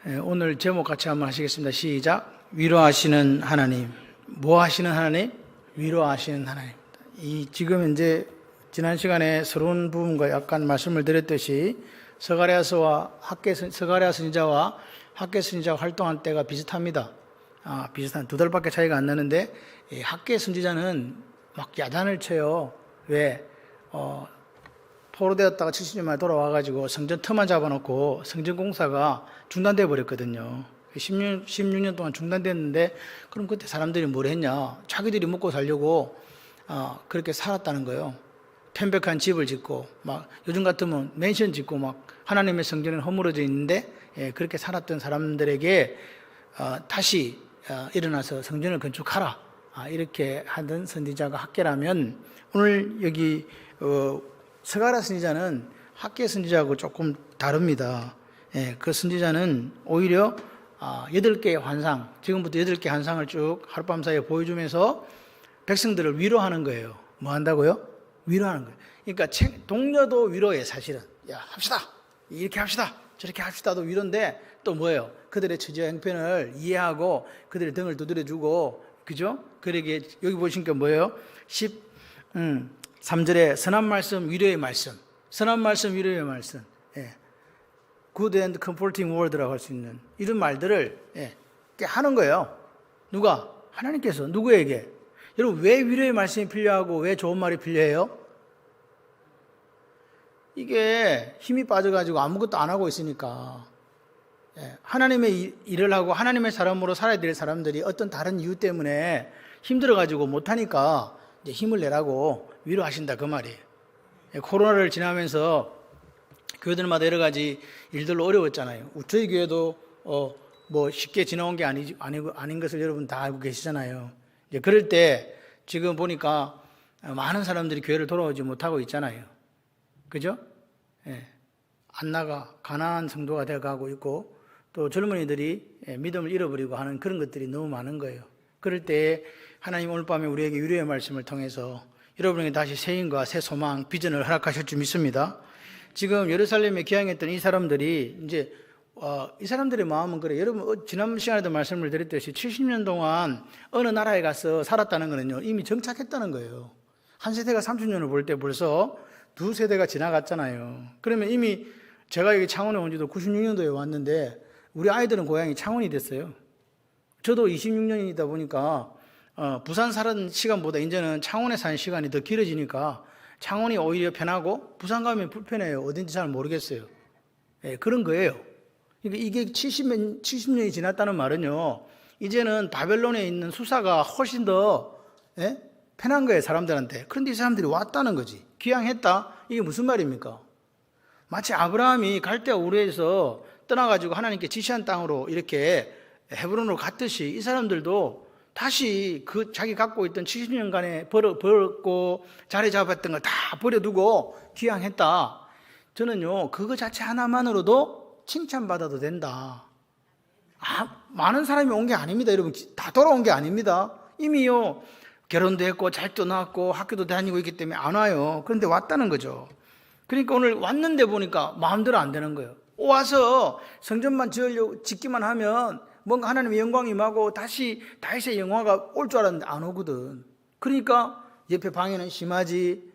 오늘 제목 같이 한번 하시겠습니다. 시작. 위로하시는 하나님. 뭐 하시는 하나님? 위로하시는 하나님. 지금 이제 지난 시간에 서론 부분과 약간 말씀을 드렸듯이 스가랴서 선지자와 학개 선지자가 활동한 때가 비슷합니다. 비슷한 2달밖에 차이가 안 나는데, 학개 선지자는 막 야단을 쳐요. 왜? 포로되었다가 70년 만에 돌아와가지고 성전 터만 잡아놓고 성전 공사가 중단돼 버렸거든요. 16년 동안 중단됐는데, 그럼 그때 사람들이 뭘 했냐? 자기들이 먹고 살려고 그렇게 살았다는 거예요. 편백한 집을 짓고, 막 요즘 같으면 맨션 짓고, 막 하나님의 성전은 허물어져 있는데, 그렇게 살았던 사람들에게 다시 일어나서 성전을 건축하라, 이렇게 하던 선지자가 학개라면, 오늘 여기 스가랴 선지자는 학개 선지자하고 조금 다릅니다. 그 선지자는 오히려 8개의 환상, 지금부터 8개의 환상을 쭉 하룻밤 사이에 보여주면서 백성들을 위로하는 거예요. 뭐 한다고요? 위로하는 거예요. 그러니까 동료도 위로해. 사실은 야, 합시다, 이렇게 합시다, 저렇게 합시다도 위로인데, 또 뭐예요? 그들의 처지와 형편을 이해하고 그들의 등을 두드려주고, 그죠? 그러게 여기 보시니까 뭐예요? 3절에 선한 말씀, 위로의 말씀, 선한 말씀, 위로의 말씀, good and comforting word라고 할 수 있는 이런 말들을 하는 거예요. 누가? 하나님께서. 누구에게? 여러분, 왜 위로의 말씀이 필요하고 왜 좋은 말이 필요해요? 이게 힘이 빠져가지고 아무것도 안 하고 있으니까, 하나님의 일을 하고 하나님의 사람으로 살아야 될 사람들이 어떤 다른 이유 때문에 힘들어가지고 못하니까 이제 힘을 내라고 위로하신다, 그 말이에요. 코로나를 지나면서 교회들마다 여러 가지 일들로 어려웠잖아요. 저희 교회도 뭐 쉽게 지나온 게 아닌 것을 여러분 다 알고 계시잖아요. 이제 그럴 때 지금 보니까 많은 사람들이 교회를 돌아오지 못하고 있잖아요. 그죠? 안 나가 가난한 성도가 되어가고 있고, 또 젊은이들이 믿음을 잃어버리고 하는 그런 것들이 너무 많은 거예요. 그럴 때 하나님 오늘 밤에 우리에게 위로의 말씀을 통해서 여러분에게 다시 새 힘과 새 소망, 비전을 허락하실 줄 믿습니다. 지금 예루살렘에 귀향했던 이 사람들이 이제 이 사람들의 마음은 그래요. 여러분, 지난 시간에도 말씀을 드렸듯이 70년 동안 어느 나라에 가서 살았다는 거는요, 이미 정착했다는 거예요. 한 세대가 30년을 볼 때 벌써 2세대가 지나갔잖아요. 그러면 이미 제가 여기 창원에 온 지도 96년도에 왔는데 우리 아이들은 고향이 창원이 됐어요. 저도 26년이다 보니까 부산 사는 시간보다 이제는 창원에 사는 시간이 더 길어지니까 창원이 오히려 편하고 부산 가면 불편해요. 어딘지 잘 모르겠어요. 그런 거예요. 그러니까 이게 70년이 지났다는 말은요, 이제는 바벨론에 있는 수사가 훨씬 더 편한 거예요, 사람들한테. 그런데 이 사람들이 왔다는 거지. 귀향했다? 이게 무슨 말입니까? 마치 아브라함이 갈대아 우르에서 떠나가지고 하나님께 지시한 땅으로 이렇게 헤브론으로 갔듯이 이 사람들도 다시 그 자기 갖고 있던 70년간에 버렸고 자리 잡았던 걸 다 버려두고 귀향했다. 저는요, 그거 자체 하나만으로도 칭찬받아도 된다. 많은 사람이 온 게 아닙니다, 여러분. 다 돌아온 게 아닙니다. 이미요, 결혼도 했고 잘도 낳았고 학교도 다니고 있기 때문에 안 와요. 그런데 왔다는 거죠. 그러니까 오늘 왔는데 보니까 마음대로 안 되는 거예요. 와서 성전만 짓기만 하면 뭔가 하나님의 영광이 임하고 다시 다윗의 영화가 올 줄 알았는데 안 오거든. 그러니까 옆에 방해는 심하지.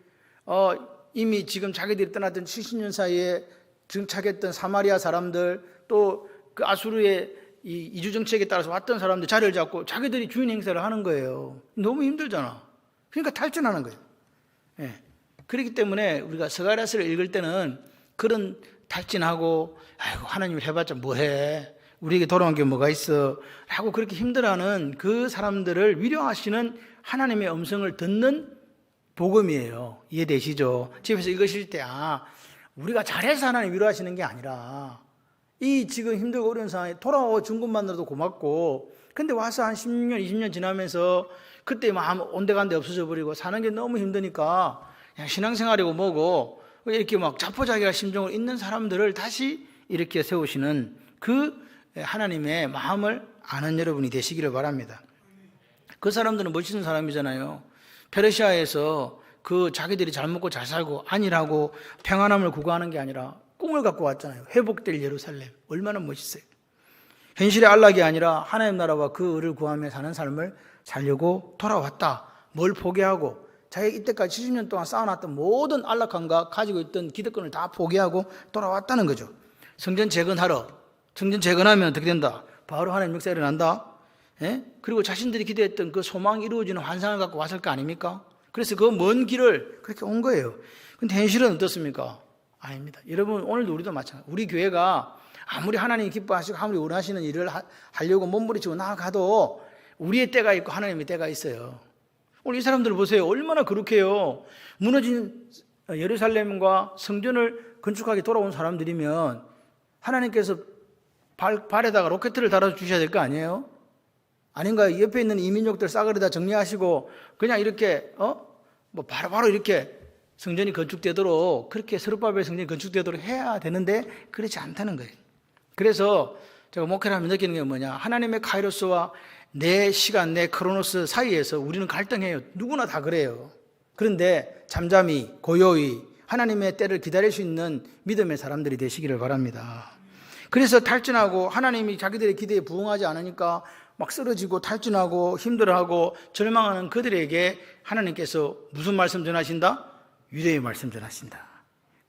이미 지금 자기들이 떠났던 70년 사이에 정착했던 사마리아 사람들, 또 그 아수르의 이 이주 정책에 따라서 왔던 사람들 자리를 잡고 자기들이 주인 행세를 하는 거예요. 너무 힘들잖아. 그러니까 탈진하는 거예요. 그렇기 때문에 우리가 스가랴서를 읽을 때는 그런 탈진하고, 아이고 하나님을 해봤자 뭐해, 우리에게 돌아온 게 뭐가 있어 하고 그렇게 힘들어하는 그 사람들을 위로하시는 하나님의 음성을 듣는 복음이에요. 이해되시죠? 집에서 읽으실 때 우리가 잘해서 하나님 위로하시는 게 아니라, 이 지금 힘들고 어려운 상황에 돌아온 것만으로도 고맙고, 근데 와서 한 16년 20년 지나면서 그때 마음 온데간데 없어져 버리고 사는 게 너무 힘드니까 그냥 신앙생활이고 뭐고 이렇게 막 자포자기할 심정을 있는 사람들을 다시 이렇게 세우시는 그 하나님의 마음을 아는 여러분이 되시기를 바랍니다. 그 사람들은 멋있는 사람이잖아요. 페르시아에서 그 자기들이 잘 먹고 잘 살고 안일하고 평안함을 구가하는 게 아니라 꿈을 갖고 왔잖아요. 회복될 예루살렘. 얼마나 멋있어요. 현실의 안락이 아니라 하나님 나라와 그 의를 구하며 사는 삶을 살려고 돌아왔다. 뭘 포기하고 자기 이때까지 70년 동안 쌓아놨던 모든 안락함과 가지고 있던 기득권을 다 포기하고 돌아왔다는 거죠. 성전 재건하러. 성전 재건하면 어떻게 된다? 바로 하나님 역사가 일어난다. 예? 그리고 자신들이 기대했던 그 소망이 이루어지는 환상을 갖고 왔을 거 아닙니까? 그래서 그 먼 길을 그렇게 온 거예요. 근데 현실은 어떻습니까? 아닙니다. 여러분, 오늘도 우리도 마찬가지입니다. 우리 교회가 아무리 하나님이 기뻐하시고 아무리 원하시는 일을 하려고 몸부림치고 나아가도 우리의 때가 있고 하나님의 때가 있어요. 오늘 이 사람들 보세요. 얼마나 그렇게요. 무너진 예루살렘과 성전을 건축하게 돌아온 사람들이면 하나님께서 발에다가 로켓을 달아주셔야 될 거 아니에요? 아닌가요? 옆에 있는 이민족들 싸그리 다 정리하시고 그냥 이렇게 바로바로 이렇게 성전이 건축되도록, 그렇게 스룹바벨 성전이 건축되도록 해야 되는데 그렇지 않다는 거예요. 그래서 제가 목회를 하면 느끼는 게 뭐냐, 하나님의 카이로스와 내 시간, 내 크로노스 사이에서 우리는 갈등해요. 누구나 다 그래요. 그런데 잠잠히 고요히 하나님의 때를 기다릴 수 있는 믿음의 사람들이 되시기를 바랍니다. 그래서 탈진하고 하나님이 자기들의 기대에 부응하지 않으니까 막 쓰러지고 탈진하고 힘들어하고 절망하는 그들에게 하나님께서 무슨 말씀 전하신다? 위로의 말씀 전하신다.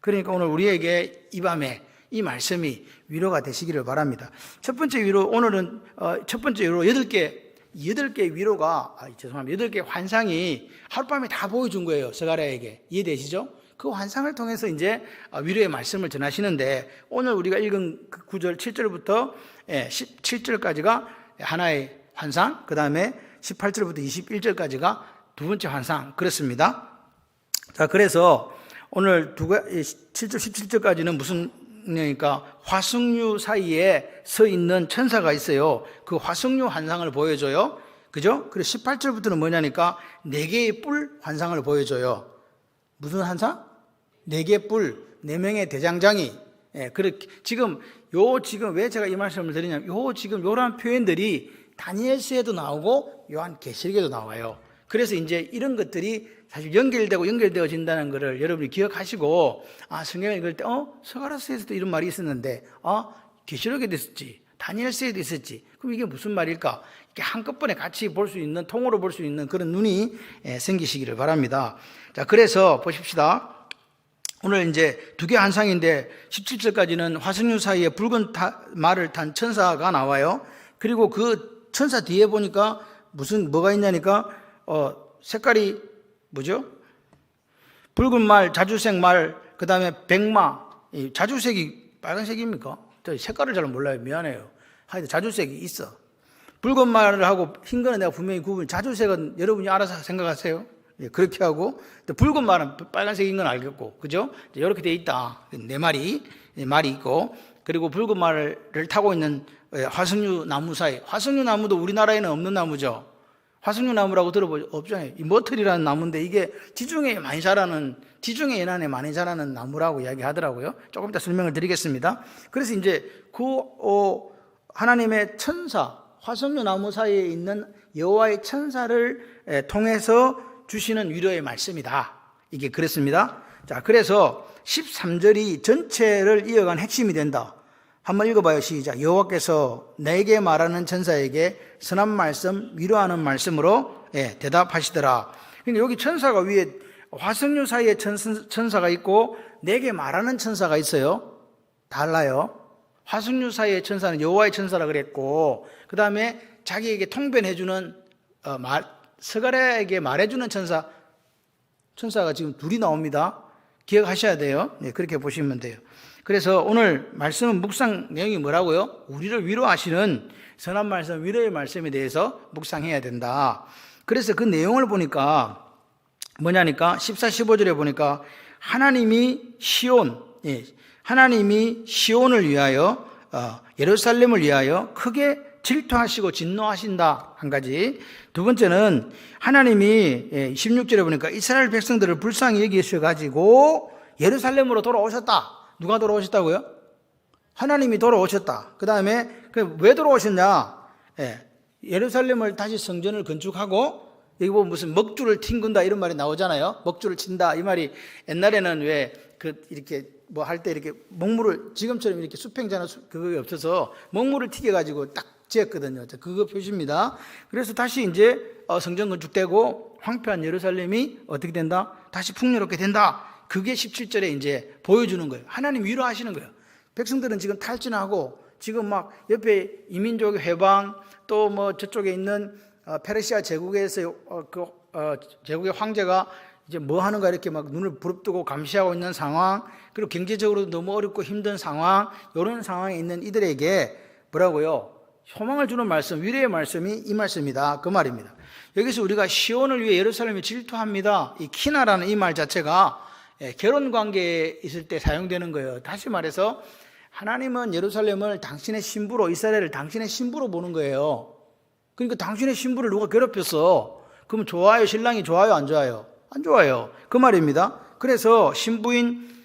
그러니까 오늘 우리에게 이 밤에 이 말씀이 위로가 되시기를 바랍니다. 첫 번째 위로, 오늘은 첫 번째 위로 8개 위로가, 8개 환상이 하룻밤에 다 보여준 거예요. 스가랴에게. 이해되시죠? 그 환상을 통해서 이제 위로의 말씀을 전하시는데, 오늘 우리가 읽은 9절 7절부터 17절까지가 하나의 환상, 그 다음에 18절부터 21절까지가 두 번째 환상, 그렇습니다. 자, 그래서 오늘 7절 17절까지는 무슨 그러니까 화석류 사이에 서 있는 천사가 있어요. 그 화석류 환상을 보여줘요. 그죠? 그리고 18절부터는 뭐냐니까 4개의 뿔 환상을 보여줘요. 무슨 환상? 4개의 뿔, 4명의 대장장이. 예, 그렇게 지금 왜 제가 이 말씀을 드리냐면, 요런 표현들이 다니엘서에도 나오고 요한계시록에도 나와요. 그래서 이제 이런 것들이 사실 연결되어진다는 것을 여러분이 기억하시고, 성경을 읽을 때, 스가랴서에서도 이런 말이 있었는데, 계시록에도 있었지, 다니엘서에도 있었지. 그럼 이게 무슨 말일까? 이렇게 한꺼번에 같이 볼 수 있는, 통으로 볼 수 있는 그런 눈이 생기시기를 바랍니다. 자, 그래서 보십시다. 오늘 이제 2개 환상인데 17절까지는 화석류 사이에 붉은 말을 탄 천사가 나와요. 그리고 그 천사 뒤에 보니까 뭐가 있냐니까, 색깔이 뭐죠? 붉은 말, 자주색 말, 그 다음에 백마. 자주색이 빨간색입니까? 저 색깔을 잘 몰라요. 미안해요. 하여튼 자주색이 있어. 붉은 말을 하고 흰 거는 내가 분명히 자주색은 여러분이 알아서 생각하세요. 예, 그렇게 하고, 또 붉은 말은 빨간색인 건 알겠고, 그죠? 이렇게 돼 있다. 말이 있고, 그리고 붉은 말을 타고 있는 화석류 나무 사이. 화석류 나무도 우리나라에는 없는 나무죠. 화석류 나무라고 들어보죠? 없잖아요. 이 머틀이라는 나무인데 이게 지중해 연안에 많이 자라는 나무라고 이야기하더라고요. 조금 이따 설명을 드리겠습니다. 그래서 이제 하나님의 천사, 화석류 나무 사이에 있는 여호와의 천사를 통해서 주시는 위로의 말씀이다. 이게 그렇습니다. 자, 그래서 13절이 전체를 이어간 핵심이 된다. 한번 읽어봐요. 시작. 여호와께서 내게 말하는 천사에게 선한 말씀, 위로하는 말씀으로 대답하시더라. 그러니까 여기 천사가 위에 화석류 사이에 천사가 있고 내게 말하는 천사가 있어요. 달라요. 화석류 사이의 천사는 여호와의 천사라 그랬고, 그 다음에 자기에게 통변해주는 스가랴에게 말해주는 천사가 지금 둘이 나옵니다. 기억하셔야 돼요. 네, 그렇게 보시면 돼요. 그래서 오늘 말씀은 묵상 내용이 뭐라고요? 우리를 위로하시는 선한 말씀, 위로의 말씀에 대해서 묵상해야 된다. 그래서 그 내용을 보니까 뭐냐니까 14, 15절에 보니까 하나님이 시온을 위하여 예루살렘을 위하여 크게 질투하시고 진노하신다. 한 가지. 두 번째는 하나님이 16절에 보니까 이스라엘 백성들을 불쌍히 여기셔가지고 예루살렘으로 돌아오셨다. 누가 돌아오셨다고요? 하나님이 돌아오셨다. 그 다음에 왜 돌아오셨냐? 예루살렘을 다시 성전을 건축하고 여기 보면 무슨 먹줄을 튕긴다 이런 말이 나오잖아요. 먹줄을 친다 이 말이 옛날에는 왜 이렇게 뭐 할 때 이렇게 먹물을 지금처럼 이렇게 수평자나 그게 없어서 먹물을 튀겨 가지고 딱 지었거든요. 그거 표시입니다. 그래서 다시 이제 성전 건축되고 황폐한 예루살렘이 어떻게 된다? 다시 풍요롭게 된다. 그게 17절에 이제 보여주는 거예요. 하나님 위로하시는 거예요. 백성들은 지금 탈진하고 지금 막 옆에 이민족 해방 또 뭐 저쪽에 있는 페르시아 제국에서 제국의 황제가 이제 뭐 하는가 이렇게 막 눈을 부릅뜨고 감시하고 있는 상황, 그리고 경제적으로 너무 어렵고 힘든 상황, 이런 상황에 있는 이들에게 뭐라고요? 소망을 주는 말씀, 위로의 말씀이 이 말씀이다. 그 말입니다. 여기서 우리가 시온을 위해 예루살렘이 질투합니다. 이 키나라는 이 말 자체가 결혼 관계에 있을 때 사용되는 거예요. 다시 말해서 하나님은 예루살렘을 당신의 신부로, 이스라엘을 당신의 신부로 보는 거예요. 그러니까 당신의 신부를 누가 괴롭혔어? 그럼 좋아요? 신랑이 좋아요? 안 좋아요? 안 좋아요. 그 말입니다. 그래서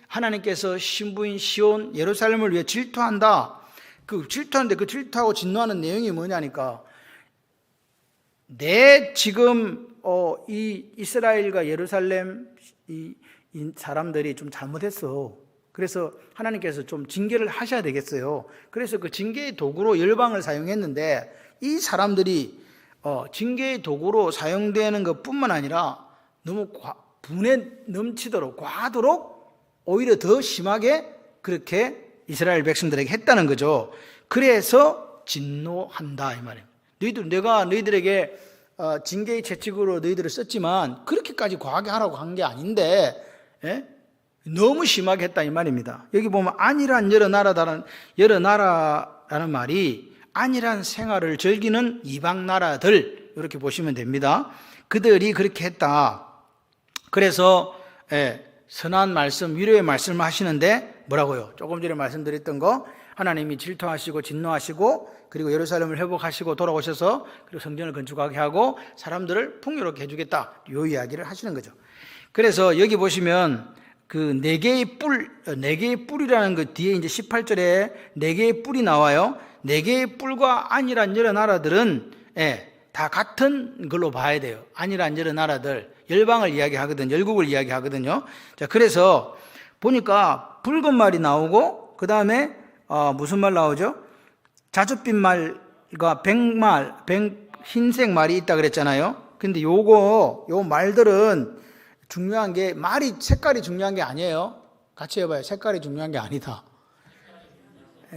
하나님께서 신부인 시온 예루살렘을 위해 질투한다. 그 질투하는데 그 질투하고 진노하는 내용이 뭐냐니까, 내 지금 이 이스라엘과 예루살렘 이 사람들이 좀 잘못했어. 그래서 하나님께서 좀 징계를 하셔야 되겠어요. 그래서 그 징계의 도구로 열방을 사용했는데, 이 사람들이 징계의 도구로 사용되는 것뿐만 아니라 너무 분에 넘치도록 과도록 오히려 더 심하게 그렇게 이스라엘 백성들에게 했다는 거죠. 그래서 진노한다 이 말입니다. 내가 너희들에게 징계의 채찍으로 너희들을 썼지만 그렇게까지 과하게 하라고 한 게 아닌데 너무 심하게 했다 이 말입니다. 여기 보면 안일한 여러 나라라는 말이 안일한 생활을 즐기는 이방 나라들 이렇게 보시면 됩니다. 그들이 그렇게 했다. 그래서 선한 말씀, 위로의 말씀을 하시는데 뭐라고요? 조금 전에 말씀드렸던 거, 하나님이 질투하시고 진노하시고 그리고 예루살렘을 회복하시고 돌아오셔서 그리고 성전을 건축하게 하고 사람들을 풍요롭게 해주겠다, 이 이야기를 하시는 거죠. 그래서 여기 보시면 그 네 개의 뿔이라는 그 뒤에 이제 18절에 네 개의 뿔이 나와요. 네 개의 뿔과 안일한 여러 나라들은 다 같은 걸로 봐야 돼요. 안일한 여러 나라들, 열방을 이야기하거든요. 열국을 이야기하거든요. 자, 그래서 보니까 붉은 말이 나오고 그 다음에 무슨 말 나오죠? 자줏빛 말과 흰색 말이 있다 그랬잖아요. 근데 요 말들은 중요한 게, 말이 색깔이 중요한 게 아니에요. 같이 해봐요. 색깔이 중요한 게 아니다.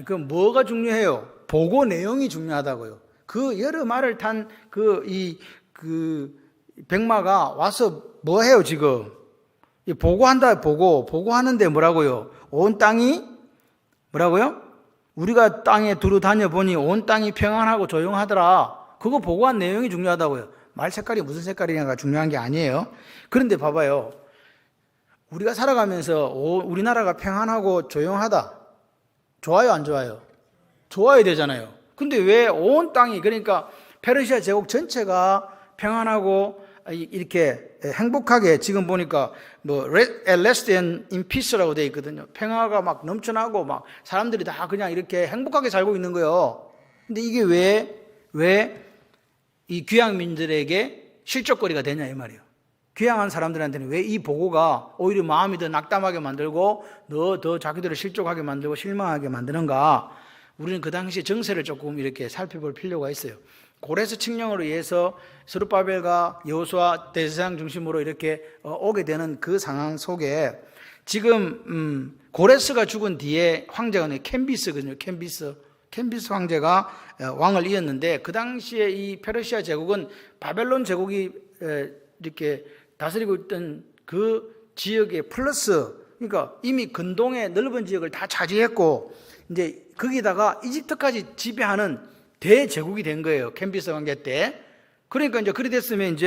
그럼 뭐가 중요해요? 보고 내용이 중요하다고요. 그 여러 말을 탄 백마가 와서 뭐 해요, 지금? 보고한다, 보고하는데 뭐라고요? 온 땅이, 뭐라고요? 우리가 땅에 두루 다녀보니 온 땅이 평안하고 조용하더라. 그거 보고한 내용이 중요하다고요. 말 색깔이 무슨 색깔이냐가 중요한 게 아니에요. 그런데 봐봐요. 우리가 살아가면서 우리나라가 평안하고 조용하다. 좋아요, 안 좋아요? 좋아야 되잖아요. 근데 왜 온 땅이, 그러니까 페르시아 제국 전체가 평안하고 이렇게 행복하게, 지금 보니까 뭐 rest and in peace라고 되어 있거든요. 평화가 막 넘쳐나고 막 사람들이 다 그냥 이렇게 행복하게 살고 있는 거예요. 근데 이게 왜 이 귀양민들에게 실족거리가 되냐 이 말이에요. 귀양한 사람들한테는 왜 이 보고가 오히려 마음이 더 낙담하게 만들고 더 자기들을 실족하게 만들고 실망하게 만드는가? 우리는 그 당시에 정세를 조금 이렇게 살펴볼 필요가 있어요. 고레스 칙령으로 의해서 스룹바벨과 여호수아 대제사장 중심으로 이렇게 오게 되는 그 상황 속에 지금 고레스가 죽은 뒤에 황제가 캔비스거든요. 캔비스 황제가 왕을 이었는데, 그 당시에 이 페르시아 제국은 바벨론 제국이 이렇게 다스리고 있던 그 지역에 플러스, 그러니까 이미 근동의 넓은 지역을 다 차지했고 이제 거기다가 이집트까지 지배하는 대제국이 된 거예요. 캔비스 황제 때. 그러니까 이제 그리 됐으면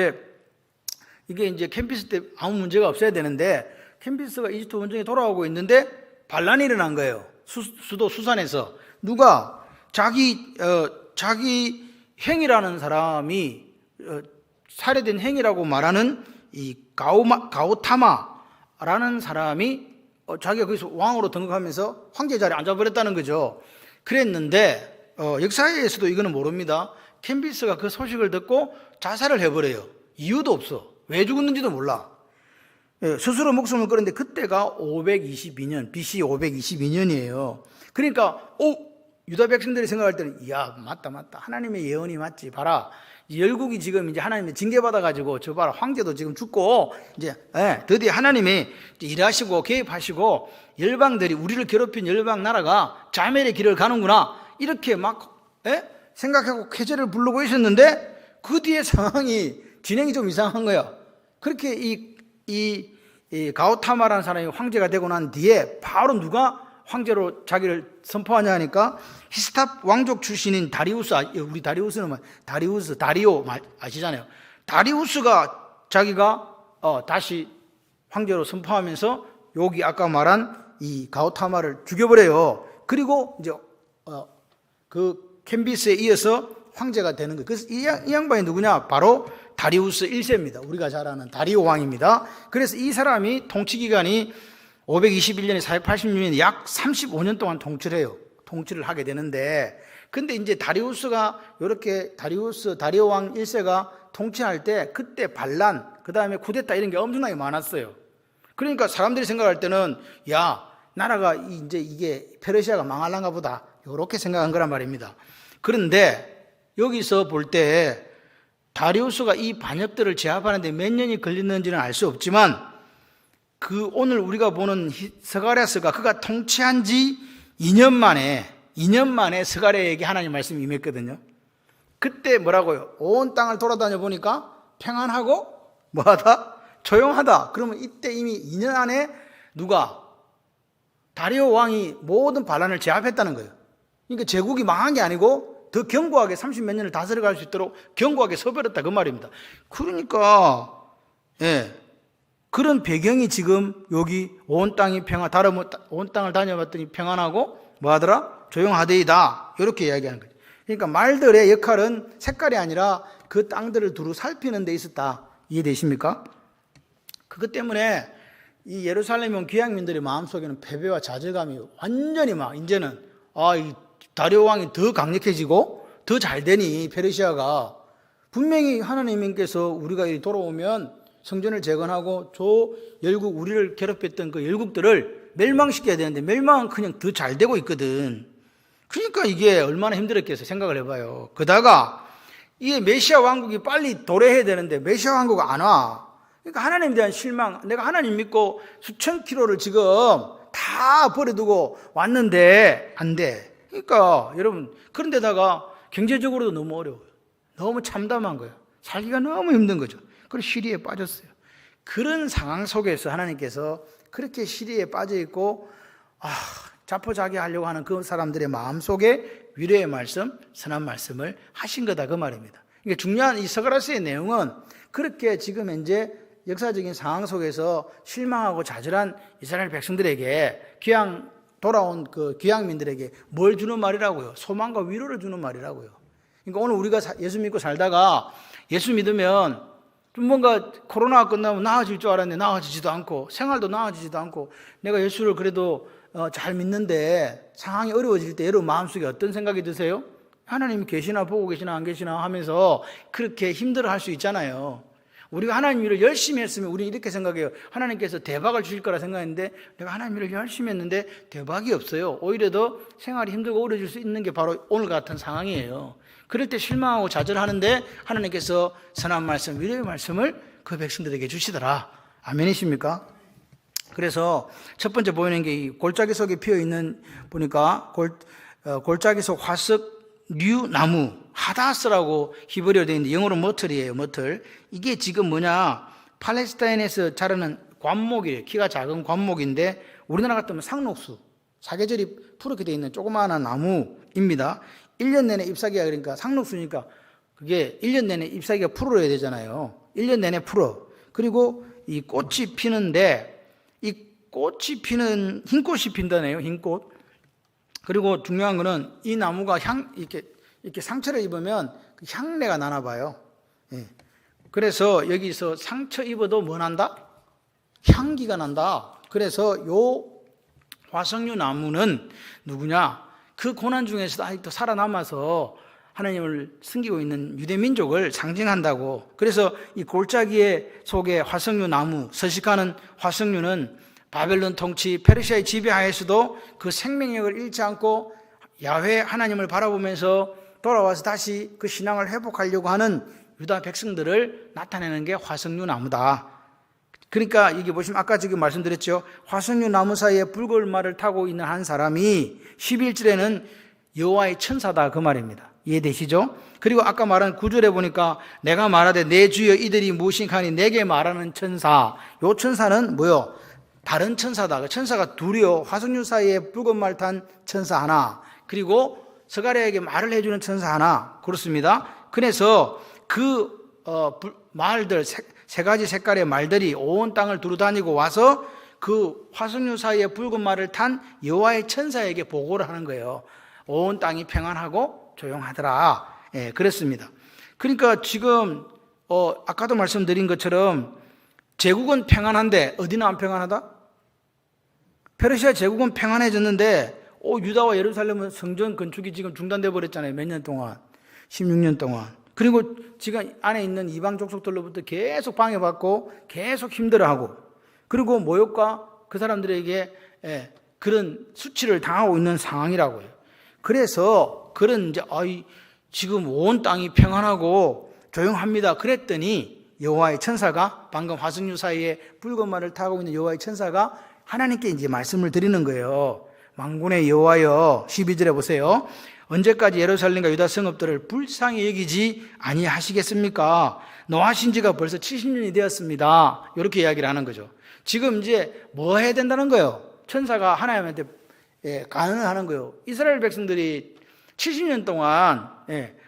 이게 이제 캔비스 때 아무 문제가 없어야 되는데, 캔비스가 이집트 원정에 돌아오고 있는데 반란이 일어난 거예요. 수도 수산에서. 누가 자기 행이라는 사람이 살해된 행이라고 말하는 이 가우타마라는 사람이 자기가 거기서 왕으로 등극하면서 황제 자리에 앉아버렸다는 거죠. 그랬는데 역사에서도 이거는 모릅니다. 캔비스가 그 소식을 듣고 자살을 해버려요. 이유도 없어. 왜 죽었는지도 몰라. 예, 스스로 목숨을 끊었는데 그때가 522년, BC 522년이에요. 그러니까 유다 백성들이 생각할 때는 이야 맞다 하나님의 예언이 맞지. 봐라 열국이 지금 이제 하나님의 징계받아가지고 저 봐라 황제도 지금 죽고 이제 드디어 하나님이 일하시고 개입하시고 열방들이 우리를 괴롭힌 열방 나라가 자멸의 길을 가는구나 이렇게 막 생각하고 쾌재를 부르고 있었는데 그 뒤에 상황이 진행이 좀 이상한 거야. 그렇게 이 가오타마라는 사람이 황제가 되고 난 뒤에 바로 누가 황제로 자기를 선포하냐 하니까 히스탑 왕족 출신인 다리우스, 우리 다리우스는 다리오 아시잖아요. 다리우스가 자기가 다시 황제로 선포하면서 여기 아까 말한 이 가오타마를 죽여버려요. 그리고 이제 그 캔비스에 이어서 황제가 되는 거예요. 그래서 이 양반이 누구냐? 바로 다리우스 1세입니다. 우리가 잘 아는 다리오 왕입니다. 그래서 이 사람이 통치 기간이 521년에 486년에 약 35년 동안 통치를 하게 되는데, 근데 이제 다리우스가 이렇게 다리오 왕 1세가 통치할 때 그때 반란, 그 다음에 쿠데타 이런 게 엄청나게 많았어요. 그러니까 사람들이 생각할 때는 야, 나라가 이제 이게 페르시아가 망할란가 보다. 이렇게 생각한 거란 말입니다. 그런데 여기서 볼 때 다리우스가 이 반역들을 제압하는데 몇 년이 걸렸는지는 알 수 없지만 그 오늘 우리가 보는 스가랴스가 그가 통치한 지 2년 만에 스가랴에게 하나님 말씀이 임했거든요. 그때 뭐라고요? 온 땅을 돌아다녀 보니까 평안하고 뭐하다? 조용하다. 그러면 이때 이미 2년 안에 누가? 다리오 왕이 모든 반란을 제압했다는 거예요. 그러니까 제국이 망한 게 아니고 더 견고하게 30몇 년을 다스려갈 수 있도록 견고하게 서버렸다 그 말입니다. 그러니까 그런 배경이 지금 여기 온 땅이 온 땅을 다녀봤더니 평안하고 뭐하더라? 조용하되이다. 이렇게 이야기하는 거죠. 그러니까 말들의 역할은 색깔이 아니라 그 땅들을 두루 살피는 데 있었다. 이해되십니까? 그것 때문에 이 예루살렘에 온 귀향민들의 마음속에는 패배와 좌절감이 완전히 막 이제는 이 다리오 왕이 더 강력해지고 더 잘되니 페르시아가 분명히 하나님께서 우리가 돌아오면 성전을 재건하고 저 열국 우리를 괴롭혔던 그 열국들을 멸망시켜야 되는데 멸망은 그냥 더 잘 되고 있거든. 그러니까 이게 얼마나 힘들었겠어 생각을 해봐요. 그러다가 이게 메시아 왕국이 빨리 도래해야 되는데 메시아 왕국 안 와. 그러니까 하나님에 대한 실망. 내가 하나님 믿고 수천 킬로를 지금 다 버려두고 왔는데 안 돼. 그러니까 여러분 그런데다가 경제적으로도 너무 어려워요. 너무 참담한 거예요. 살기가 너무 힘든 거죠. 그래서 시리에 빠졌어요. 그런 상황 속에서 하나님께서 그렇게 시리에 빠져 있고 자포자기하려고 하는 그 사람들의 마음속에 위로의 말씀, 선한 말씀을 하신 거다 그 말입니다. 이게 중요한 이 스가랴서의 내용은 그렇게 지금 현재 역사적인 상황 속에서 실망하고 좌절한 이스라엘 백성들에게 귀양 돌아온 그 귀향민들에게 뭘 주는 말이라고요? 소망과 위로를 주는 말이라고요. 그러니까 오늘 우리가 예수 믿고 살다가 예수 믿으면 좀 뭔가 코로나가 끝나면 나아질 줄 알았는데 나아지지도 않고 생활도 나아지지도 않고 내가 예수를 그래도 잘 믿는데 상황이 어려워질 때 여러분 마음속에 어떤 생각이 드세요? 하나님이 계시나 보고 계시나 안 계시나 하면서 그렇게 힘들어할 수 있잖아요. 우리가 하나님 일을 열심히 했으면 우리는 이렇게 생각해요. 하나님께서 대박을 주실 거라 생각했는데 내가 하나님 일을 열심히 했는데 대박이 없어요. 오히려 더 생활이 힘들고 어려질 수 있는 게 바로 오늘 같은 상황이에요. 그럴 때 실망하고 좌절하는데 하나님께서 선한 말씀, 위로의 말씀을 그 백성들에게 주시더라. 아멘이십니까? 그래서 첫 번째 보이는 게 이 골짜기 속에 피어있는 보니까 골짜기 속 화석류 나무 하다스라고 히브리어로 되어 있는데 영어로 머틀이에요. 머틀. 이게 지금 뭐냐 팔레스타인에서 자라는 관목이에요. 키가 작은 관목인데 우리나라 같으면 상록수 사계절이 푸르게 되어 있는 조그마한 나무입니다. 1년 내내 잎사귀가 그러니까 상록수니까 그게 1년 내내 잎사귀가 풀어야 되잖아요. 1년 내내 풀어. 그리고 이 꽃이 피는데 이 꽃이 피는 흰꽃이 핀다네요. 흰꽃. 그리고 중요한 거는 이 나무가 이렇게 상처를 입으면 그 향내가 나나 봐요. 그래서 여기서 상처 입어도 뭐 난다? 향기가 난다. 그래서 요 화석류 나무는 누구냐? 그 고난 중에서도 아직도 살아남아서 하나님을 숨기고 있는 유대 민족을 상징한다고. 그래서 이 골짜기의 속에 화석류 나무, 서식하는 화석류는 바벨론 통치, 페르시아의 지배하에서도 그 생명력을 잃지 않고 야훼 하나님을 바라보면서 돌아와서 다시 그 신앙을 회복하려고 하는 유다 백성들을 나타내는 게 화석류 나무다. 그러니까 이게 보시면 아까 지금 말씀드렸죠. 화석류 나무 사이에 붉은 말을 타고 있는 한 사람이 11절에는 여호와의 천사다 그 말입니다. 이해되시죠? 그리고 아까 말한 9절에 보니까 내가 말하되 내 주여 이들이 무엇인가 하니 내게 말하는 천사. 요 천사는 뭐요? 다른 천사다. 그 천사가 둘이요. 화석류 사이에 붉은 말 탄 천사 하나, 그리고 스가랴에게 말을 해주는 천사 하나. 그렇습니다. 그래서 그 말들 세 가지 색깔의 말들이 온 땅을 두루다니고 와서 그 화석류 사이에 붉은 말을 탄 여호와의 천사에게 보고를 하는 거예요. 온 땅이 평안하고 조용하더라. 예, 그렇습니다. 그러니까 지금 아까도 말씀드린 것처럼 제국은 평안한데 어디는 안 평안하다? 페르시아 제국은 평안해졌는데 유다와 예루살렘은 성전 건축이 지금 중단돼 버렸잖아요. 몇 년 동안, 16년 동안. 그리고 지금 안에 있는 이방 족속들로부터 계속 방해받고 계속 힘들어하고, 그리고 모욕과 그 사람들에게 그런 수치를 당하고 있는 상황이라고요. 그래서 그런 이제 지금 온 땅이 평안하고 조용합니다. 그랬더니 여호와의 천사가, 방금 화석류 사이에 붉은 말을 타고 있는 여호와의 천사가 하나님께 이제 말씀을 드리는 거예요. 만군의 여호와여, 12절에 보세요. 언제까지 예루살렘과 유다 성읍들을 불쌍히 여기지 아니하시겠습니까? 노하신 지가 벌써 70년이 되었습니다. 이렇게 이야기를 하는 거죠. 지금 이제 뭐 해야 된다는 거예요? 천사가 하나님한테 간언을 하는 거예요. 이스라엘 백성들이 70년 동안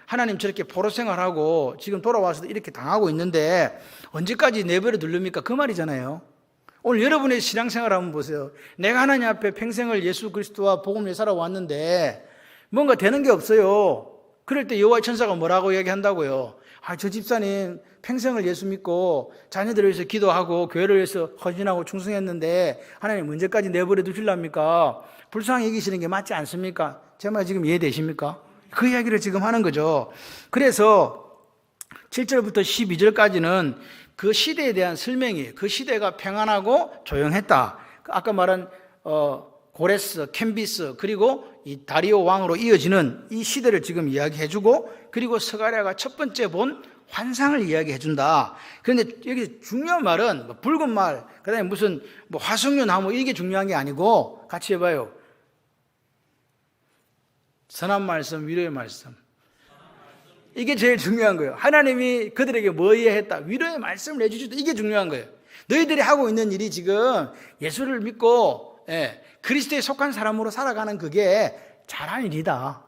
하나님 저렇게 포로 생활하고 지금 돌아와서도 이렇게 당하고 있는데 언제까지 내버려 둘릅니까? 그 말이잖아요. 오늘 여러분의 신앙생활 한번 보세요. 내가 하나님 앞에 평생을 예수 그리스도와 복음을 살아왔는데 뭔가 되는 게 없어요. 그럴 때 여호와의 천사가 뭐라고 얘기한다고요? 저 집사님 평생을 예수 믿고 자녀들을 위해서 기도하고 교회를 위해서 헌신하고 충성했는데 하나님 언제까지 내버려 두실랍니까? 불쌍히 여기시는 게 맞지 않습니까? 제 말 지금 이해되십니까? 그 이야기를 지금 하는 거죠. 그래서 7절부터 12절까지는 그 시대에 대한 설명이에요. 그 시대가 평안하고 조용했다. 아까 말한 고레스, 캔비스, 그리고 이 다리오 왕으로 이어지는 이 시대를 지금 이야기해주고, 그리고 스가랴가 첫 번째 본 환상을 이야기해준다. 그런데 여기 중요한 말은 붉은 말, 그 다음에 무슨 화석류 나무, 이게 중요한 게 아니고, 같이 해봐요. 선한 말씀, 위로의 말씀. 이게 제일 중요한 거예요. 하나님이 그들에게 뭐 이해했다? 위로의 말씀을 해주시다. 이게 중요한 거예요. 너희들이 하고 있는 일이 지금 예수를 믿고 그리스도에 속한 사람으로 살아가는 그게 잘한 일이다.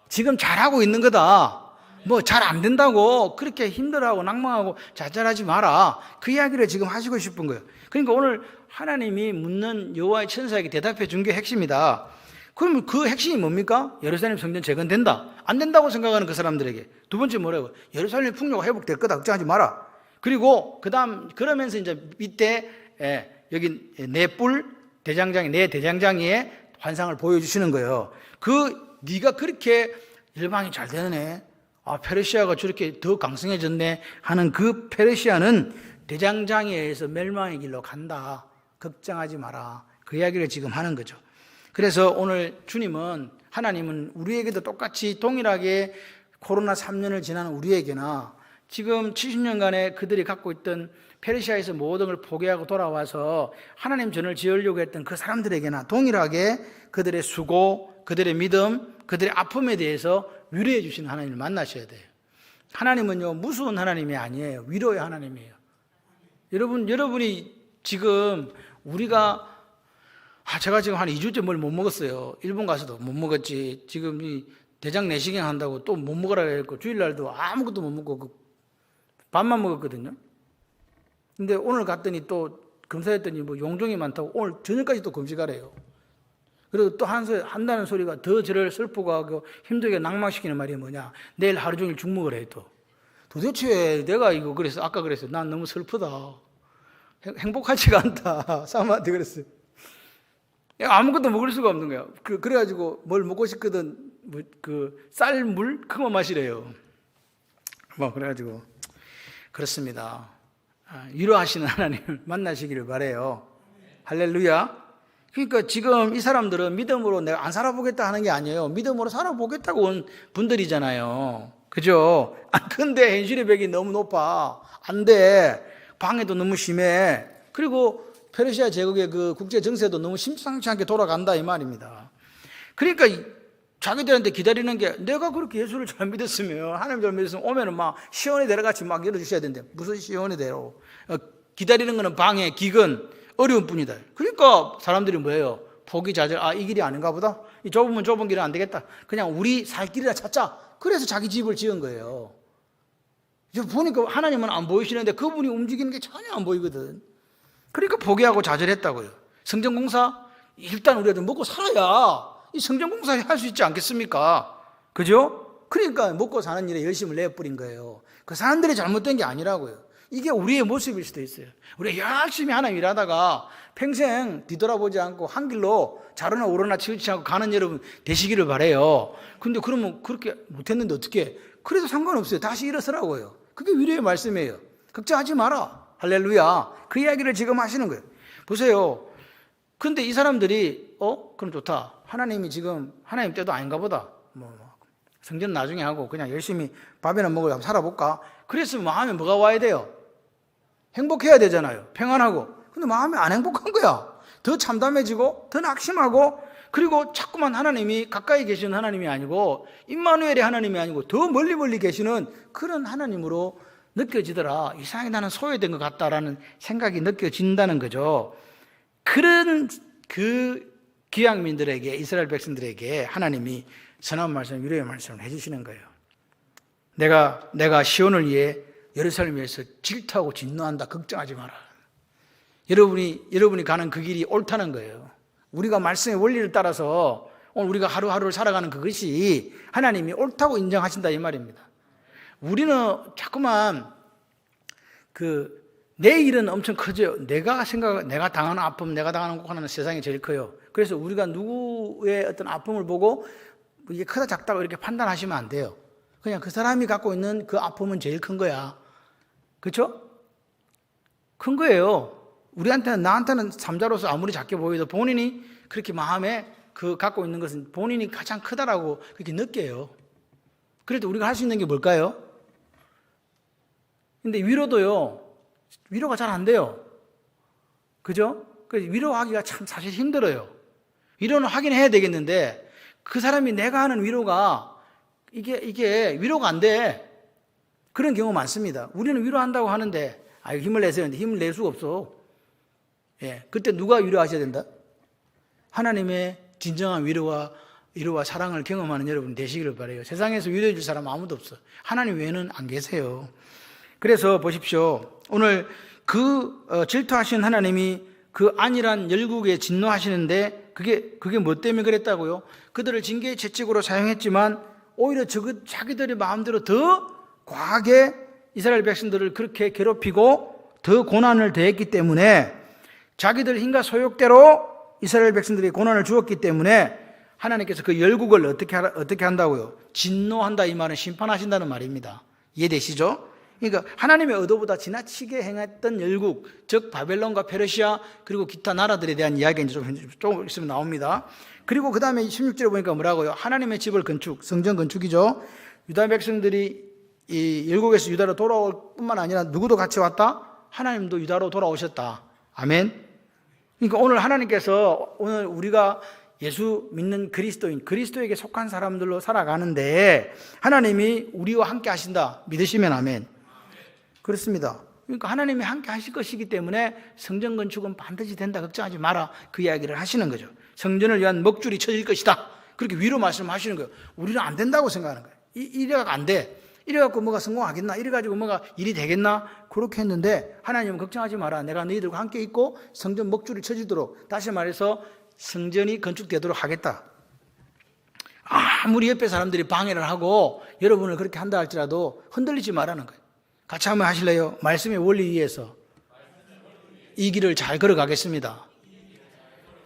지금 잘하고 있는 거다. 뭐 잘 안 된다고 그렇게 힘들어하고 낭망하고 좌절하지 마라. 그 이야기를 지금 하시고 싶은 거예요. 그러니까 오늘 하나님이 묻는 여호와의 천사에게 대답해 준 게 핵심이다. 그럼 그 핵심이 뭡니까? 예루살렘 성전 재건된다. 안 된다고 생각하는 그 사람들에게 두 번째 뭐라고? 예루살렘 풍요가 회복될 거다. 걱정하지 마라. 그리고 그 다음 그러면서 이제 밑에 여기 내 대장장이의 환상을 보여주시는 거예요. 네가 그렇게 열방이 잘 되네. 페르시아가 저렇게 더 강성해졌네 하는 그 페르시아는 대장장이에 의해서 멸망의 길로 간다. 걱정하지 마라. 그 이야기를 지금 하는 거죠. 그래서 오늘 하나님은 우리에게도 똑같이 동일하게 코로나 3년을 지난 우리에게나 지금 70년간의 그들이 갖고 있던 페르시아에서 모든 걸 포기하고 돌아와서 하나님 전을 지으려고 했던 그 사람들에게나 동일하게 그들의 수고, 그들의 믿음, 그들의 아픔에 대해서 위로해 주시는 하나님을 만나셔야 돼요. 하나님은요, 무서운 하나님이 아니에요. 위로의 하나님이에요. 여러분이 지금 제가 지금 한 2주째 뭘 못 먹었어요. 일본 가서도 못 먹었지. 지금 이 대장 내시경 한다고 또 못 먹으라 했고, 주일날도 아무것도 못 먹고 밥만 먹었거든요. 근데 오늘 갔더니 또 검사했더니 용종이 많다고 오늘 저녁까지 또 검식하래요. 그리고 또 한다는 소리가 더 저를 슬프고 하고 힘들게 낭망시키는 말이 뭐냐. 내일 하루 종일 죽 먹으래 또. 도대체 내가 아까 그랬어요. 난 너무 슬프다. 행복하지가 않다. 사모한테 그랬어요. 아무것도 먹을 수가 없는 거야. 그래가지고 뭘 먹고 싶거든 쌀물 그거 마시래요. 뭐 그래가지고 그렇습니다. 위로하시는 하나님을 만나시기를 바래요. 할렐루야. 그러니까 지금 이 사람들은 믿음으로 내가 안 살아보겠다 하는 게 아니에요. 믿음으로 살아보겠다고 온 분들이잖아요. 그죠? 근데 현실의 벽이 너무 높아. 안 돼. 방해도 너무 심해. 그리고 페르시아 제국의 그 국제 정세도 너무 심상치 않게 돌아간다 이 말입니다. 그러니까 자기들한테 기다리는 게, 내가 그렇게 예수를 잘 믿었으면, 하나님 잘 믿었으면 오면은 막 시온의 대로같이 막 열어주셔야 되는데 무슨 시온의 대로. 기다리는 거는 방해, 기근, 어려운 뿐이다. 그러니까 사람들이 뭐예요? 포기자절. 이 길이 아닌가 보다. 이 좁으면 좁은 길은 안 되겠다. 그냥 우리 살 길이나 찾자. 그래서 자기 집을 지은 거예요. 보니까 하나님은 안 보이시는데 그분이 움직이는 게 전혀 안 보이거든. 그러니까 포기하고 좌절했다고요. 성전공사 일단 우리가 좀 먹고 살아야 이 성전공사 할 수 있지 않겠습니까? 그죠? 그러니까 먹고 사는 일에 열심을 내버린 거예요. 그 사람들이 잘못된 게 아니라고요. 이게 우리의 모습일 수도 있어요. 우리가 열심히 하나님 일하다가 평생 뒤돌아보지 않고 한 길로 자로나 오르나 치우치지 않고 가는 여러분 되시기를 바라요. 근데 그러면 그렇게 못했는데 어떻게? 그래도 상관없어요. 다시 일어서라고요. 그게 위로의 말씀이에요. 걱정하지 마라. 할렐루야. 그 이야기를 지금 하시는 거예요. 보세요. 근데 이 사람들이 그럼 좋다. 하나님이 지금 하나님 때도 아닌가 보다. 성전 나중에 하고 그냥 열심히 밥이나 먹으러 한번 살아볼까? 그랬으면 마음에 뭐가 와야 돼요? 행복해야 되잖아요. 평안하고. 근데 마음이 안 행복한 거야. 더 참담해지고 더 낙심하고, 그리고 자꾸만 하나님이 가까이 계시는 하나님이 아니고 임마누엘의 하나님이 아니고 더 멀리 계시는 그런 하나님으로 느껴지더라. 이상하게 나는 소외된 것 같다라는 생각이 느껴진다는 거죠. 그런 그 귀양민들에게, 이스라엘 백성들에게 하나님이 선한 말씀, 위로의 말씀을 해주시는 거예요. 내가 시온을 위해, 예루살렘을 위해서 질투하고 진노한다. 걱정하지 마라. 여러분이 가는 그 길이 옳다는 거예요. 우리가 말씀의 원리를 따라서 오늘 우리가 하루하루를 살아가는 그것이 하나님이 옳다고 인정하신다 이 말입니다. 우리는 자꾸만 내 일은 엄청 커져요. 내가 당하는 아픔, 내가 당하는 고난은 세상에 제일 커요. 그래서 우리가 누구의 어떤 아픔을 보고 이게 크다 작다고 이렇게 판단하시면 안 돼요. 그냥 그 사람이 갖고 있는 그 아픔은 제일 큰 거야. 그렇죠? 큰 거예요. 나한테는 삼자로서 아무리 작게 보여도 본인이 그렇게 마음에 갖고 있는 것은 본인이 가장 크다라고 그렇게 느껴요. 그래도 우리가 할 수 있는 게 뭘까요? 근데 위로가 잘 안 돼요. 그죠? 그래서 위로하기가 참 사실 힘들어요. 위로는 하긴 해야 되겠는데 그 사람이 내가 하는 위로가 이게 위로가 안 돼. 그런 경우 많습니다. 우리는 위로한다고 하는데 힘을 내세요. 근데 힘을 낼 수가 없어. 그때 누가 위로하셔야 된다? 하나님의 진정한 위로와 사랑을 경험하는 여러분 되시기를 바라요. 세상에서 위로해 줄 사람 아무도 없어. 하나님 외에는 안 계세요. 그래서 보십시오. 오늘 질투하신 하나님이 그 안일한 열국에 진노하시는데 그게 뭐 때문에 그랬다고요? 그들을 징계의 채찍으로 사용했지만 오히려 자기들의 마음대로 더 과하게 이스라엘 백성들을 그렇게 괴롭히고 더 고난을 더했기 때문에, 자기들 힘과 소욕대로 이스라엘 백성들이 고난을 주었기 때문에 하나님께서 그 열국을 어떻게 한다고요? 진노한다 이 말은 심판하신다는 말입니다. 이해되시죠? 그러니까 하나님의 의도보다 지나치게 행했던 열국, 즉 바벨론과 페르시아 그리고 기타 나라들에 대한 이야기가 이제 좀 있으면 나옵니다. 그리고 그 다음에 16절에 보니까 뭐라고요? 하나님의 집을 성전 건축이죠. 유다 백성들이 이 열국에서 유다로 돌아올 뿐만 아니라 누구도 같이 왔다? 하나님도 유다로 돌아오셨다. 아멘. 그러니까 오늘 하나님께서 오늘 우리가 예수 믿는 그리스도에게 속한 사람들로 살아가는데 하나님이 우리와 함께 하신다. 믿으시면 아멘. 그렇습니다. 그러니까 하나님이 함께 하실 것이기 때문에 성전 건축은 반드시 된다. 걱정하지 마라. 그 이야기를 하시는 거죠. 성전을 위한 먹줄이 쳐질 것이다. 그렇게 위로 말씀하시는 거예요. 우리는 안 된다고 생각하는 거예요. 이래가 안 돼. 이래갖고 뭐가 성공하겠나? 이래가지고 뭐가 일이 되겠나? 그렇게 했는데 하나님은 걱정하지 마라. 내가 너희들과 함께 있고 성전 먹줄이 쳐지도록, 다시 말해서 성전이 건축되도록 하겠다. 아무리 옆에 사람들이 방해를 하고 여러분을 그렇게 한다 할지라도 흔들리지 말라는 거예요. 같이 한번 하실래요? 말씀의 원리 위에서 이 길을 잘 걸어가겠습니다.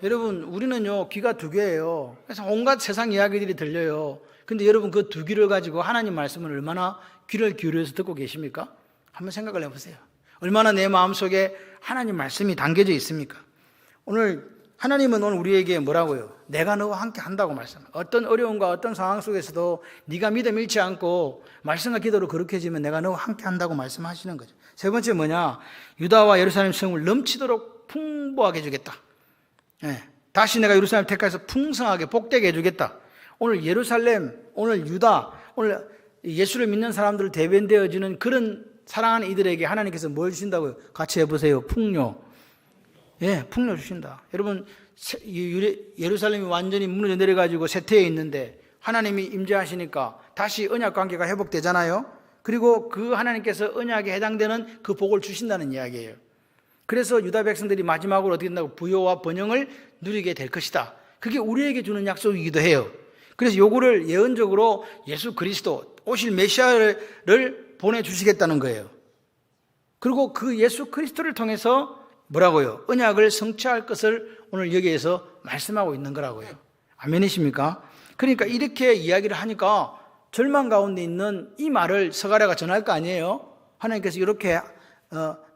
여러분, 우리는요 귀가 두 개예요. 그래서 온갖 세상 이야기들이 들려요. 근데 여러분 그 두 귀를 가지고 하나님 말씀을 얼마나 귀를 기울여서 듣고 계십니까? 한번 생각을 해보세요. 얼마나 내 마음속에 하나님 말씀이 담겨져 있습니까? 하나님은 오늘 우리에게 뭐라고요? 내가 너와 함께 한다고 말씀합니다. 어떤 어려움과 어떤 상황 속에서도 네가 믿음 잃지 않고 말씀과 기도로 거룩해지면 내가 너와 함께 한다고 말씀하시는 거죠. 세 번째 뭐냐? 유다와 예루살렘 성을 넘치도록 풍부하게 해주겠다. 다시 내가 예루살렘 택해서 풍성하게 복되게 해주겠다. 오늘 예루살렘, 오늘 유다, 오늘 예수를 믿는 사람들을 대변되어지는 그런 사랑하는 이들에게 하나님께서 뭘 주신다고요? 같이 해보세요. 풍요. 풍요 주신다. 여러분, 예루살렘이 완전히 무너져 내려가지고 쇠퇴해 있는데 하나님이 임재하시니까 다시 언약 관계가 회복되잖아요. 그리고 그 하나님께서 언약에 해당되는 그 복을 주신다는 이야기예요. 그래서 유다 백성들이 마지막으로 어떻게 된다고? 부요와 번영을 누리게 될 것이다. 그게 우리에게 주는 약속이기도 해요. 그래서 요거를 예언적으로 예수 그리스도 오실 메시아를 보내주시겠다는 거예요. 그리고 그 예수 그리스도를 통해서 뭐라고요? 언약을 성취할 것을 오늘 여기에서 말씀하고 있는 거라고요. 아멘이십니까? 그러니까 이렇게 이야기를 하니까 절망 가운데 있는 이 말을 스가랴가 전할 거 아니에요? 하나님께서 이렇게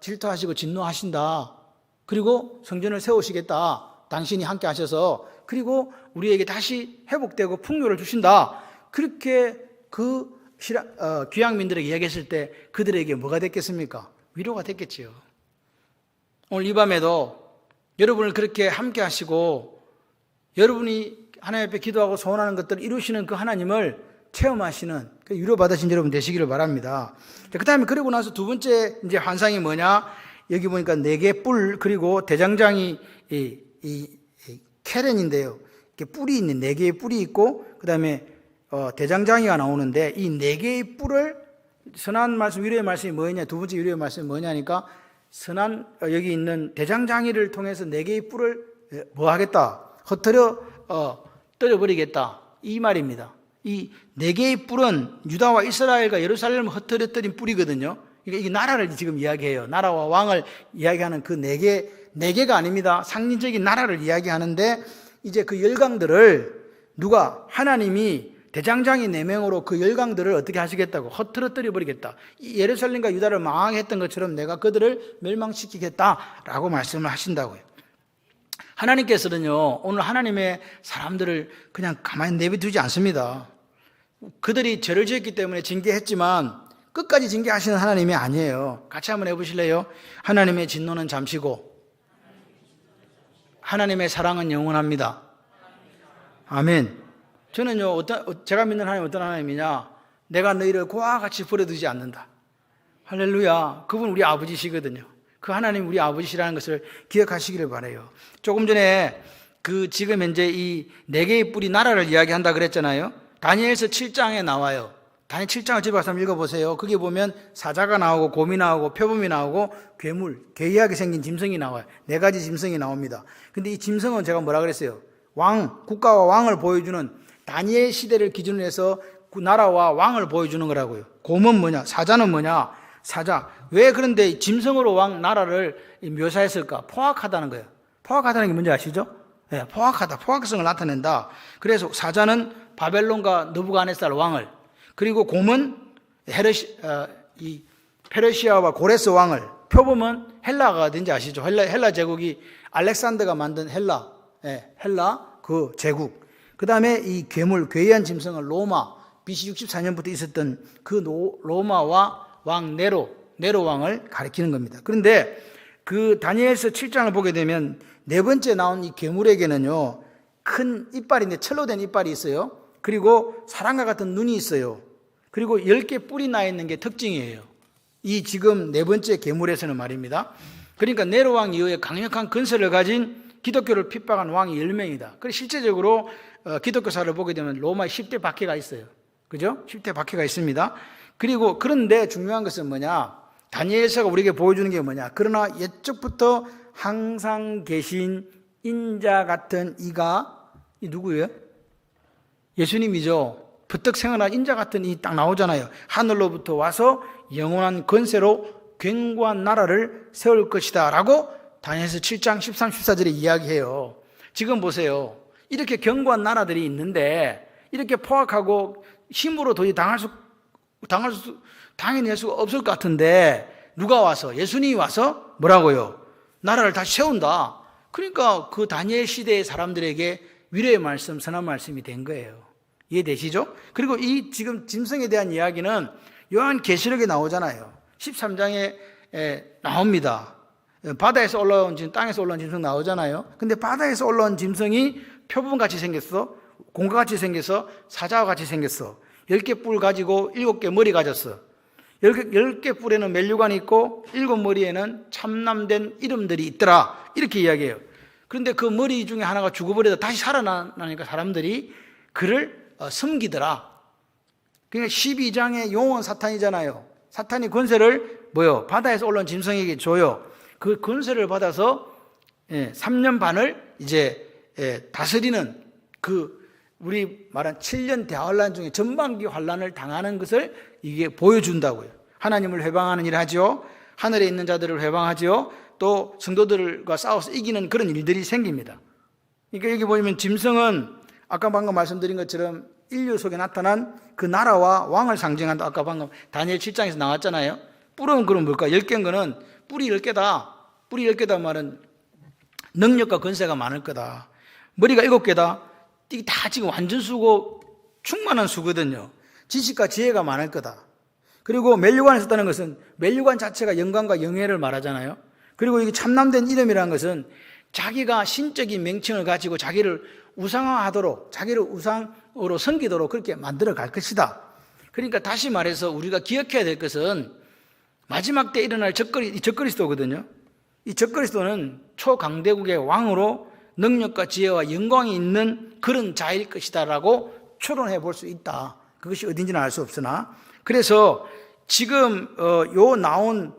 질투하시고 진노하신다. 그리고 성전을 세우시겠다. 당신이 함께 하셔서. 그리고 우리에게 다시 회복되고 풍요를 주신다. 그렇게 그 귀향민들에게 이야기했을 때 그들에게 뭐가 됐겠습니까? 위로가 됐겠지요. 오늘 이 밤에도 여러분을 그렇게 함께 하시고 여러분이 하나님 앞에 기도하고 소원하는 것들을 이루시는 그 하나님을 체험하시는 그 위로받으신 여러분 되시기를 바랍니다. 그 다음에 그리고 나서 두 번째 이제 환상이 뭐냐? 여기 보니까 4개 뿔 그리고 대장장이 이 캐렌인데요. 이렇게 뿔이 있는 4개의 뿔이 있고 그 다음에 대장장이가 나오는데 이 4개의 뿔을 선한 말씀 위로의 말씀이 뭐냐? 두 번째 위로의 말씀이 뭐냐니까 선한 여기 있는 대장장이를 통해서 4개의 뿔을 뭐 하겠다? 흩어려 떨어버리겠다. 이 말입니다. 이 4개의 뿔은 유다와 이스라엘과 예루살렘을 흩어뜨린 뿔이거든요. 이게 나라를 지금 이야기해요. 나라와 왕을 이야기하는 그 4개가 아닙니다. 상징적인 나라를 이야기하는데 이제 그 열강들을 누가 하나님이 대장장이 4명으로 그 열강들을 어떻게 하시겠다고 흩어뜨려 버리겠다. 예루살렘과 유다를 망하게 했던 것처럼 내가 그들을 멸망시키겠다라고 말씀을 하신다고요. 하나님께서는요 오늘 하나님의 사람들을 그냥 가만히 내버두지 않습니다. 그들이 죄를 지었기 때문에 징계했지만 끝까지 징계하시는 하나님이 아니에요. 같이 한번 해보실래요? 하나님의 진노는 잠시고 하나님의 사랑은 영원합니다. 아멘. 저는요 제가 믿는 하나님은 어떤 하나님이냐? 내가 너희를 고와 같이 버려두지 않는다. 할렐루야. 그분 우리 아버지시거든요. 그 하나님 우리 아버지시라는 것을 기억하시기를 바라요. 조금 전에 지금 현재 이 4개의 뿔이 나라를 이야기한다 그랬잖아요. 다니엘서 7장에 나와요. 다니엘 7장을 집에 가서 한번 읽어보세요. 거기 보면 사자가 나오고 곰이 나오고 표범이 나오고 괴물, 괴이하게 생긴 짐승이 나와요. 4가지 짐승이 나옵니다. 근데 이 짐승은 제가 뭐라 그랬어요? 국가와 왕을 보여주는 다니엘 시대를 기준으로 해서 그 나라와 왕을 보여주는 거라고요. 곰은 뭐냐? 사자는 뭐냐? 사자. 왜 그런데 짐승으로 나라를 묘사했을까? 포악하다는 거예요. 포악하다는 게 뭔지 아시죠? 네, 포악하다. 포악성을 나타낸다. 그래서 사자는 바벨론과 느부갓네살 왕을, 그리고 곰은 페르시아와 고레스 왕을, 표범은 헬라가 어딘지 아시죠? 헬라 제국이 알렉산더가 만든 헬라 그 제국. 그 다음에 이 괴물, 괴이한 짐승은 로마, BC 64년부터 있었던 그 로마와 왕 네로 왕을 가리키는 겁니다. 그런데 그 다니엘서 7장을 보게 되면 4번째 나온 이 괴물에게는요, 큰 이빨인데 철로 된 이빨이 있어요. 그리고 사람과 같은 눈이 있어요. 그리고 10개 뿔이 나 있는 게 특징이에요. 이 지금 4번째 괴물에서는 말입니다. 그러니까 네로 왕 이후에 강력한 근세를 가진 기독교를 핍박한 왕이 10명이다. 그래서 실제적으로 기독교사를 보게 되면 로마에 10대 박해가 있어요. 그죠? 10대 박해가 있습니다. 그런데 중요한 것은 뭐냐? 다니엘서가 우리에게 보여주는 게 뭐냐? 그러나 옛적부터 항상 계신 인자 같은 이가, 이 누구예요? 예수님이죠. 부뜩 생각난 인자 같은 이 딱 나오잖아요. 하늘로부터 와서 영원한 권세로 견고한 나라를 세울 것이다 라고 다니엘서 7장 13, 14절에 이야기해요. 지금 보세요. 이렇게 견고한 나라들이 있는데 이렇게 포악하고 힘으로 도저히 당해낼 수가 없을 것 같은데 누가 와서, 예수님이 와서 뭐라고요? 나라를 다시 세운다. 그러니까 그 다니엘 시대의 사람들에게 위로의 말씀, 선한 말씀이 된 거예요. 이해되시죠? 그리고 이 지금 짐승에 대한 이야기는 요한계시록에 나오잖아요. 13장에 나옵니다. 바다에서 올라온 짐승, 땅에서 올라온 짐승 나오잖아요. 근데 바다에서 올라온 짐승이 표범같이 생겼어. 공과같이 생겨서 사자와 같이 생겼어. 10개 뿔 가지고 7개 머리 가졌어. 10개 뿔에는 멜류관이 있고 7머리에는 참남된 이름들이 있더라. 이렇게 이야기해요. 그런데 그 머리 중에 하나가 죽어버려서 다시 살아나니까 사람들이 그를 섬기더라. 그러니까 12장의 용원 사탄이잖아요. 사탄이 권세를 바다에서 올라온 짐승에게 줘요. 그 권세를 받아서 3년 반을 이제 다스리는 그 우리 말한 7년 대환란 중에 전반기 환란을 당하는 것을 이게 보여준다고요. 하나님을 회방하는 일을 하죠. 하늘에 있는 자들을 회방하죠. 또 성도들과 싸워서 이기는 그런 일들이 생깁니다. 그러니까 여기 보면 짐승은 아까 방금 말씀드린 것처럼 인류 속에 나타난 그 나라와 왕을 상징한다. 아까 방금 다니엘 7장에서 나왔잖아요. 뿔은 그럼 뭘까? 10개인 거는 뿔이 10개다. 뿔이 10개다 말은 능력과 권세가 많을 거다. 머리가 7개다. 이게 다 지금 완전 수고 충만한 수거든요. 지식과 지혜가 많을 거다. 그리고 멜류관에 썼다는 것은 멜류관 자체가 영광과 영예를 말하잖아요. 그리고 이게 참남된 이름이라는 것은 자기가 신적인 명칭을 가지고 자기를 우상화하도록, 자기를 우상으로 섬기도록 그렇게 만들어 갈 것이다. 그러니까 다시 말해서 우리가 기억해야 될 것은 마지막 때 일어날 적그리스도거든요. 이 적그리스도는 초강대국의 왕으로 능력과 지혜와 영광이 있는 그런 자일 것이다라고 추론해 볼 수 있다. 그것이 어딘지는 알 수 없으나, 그래서 지금 나온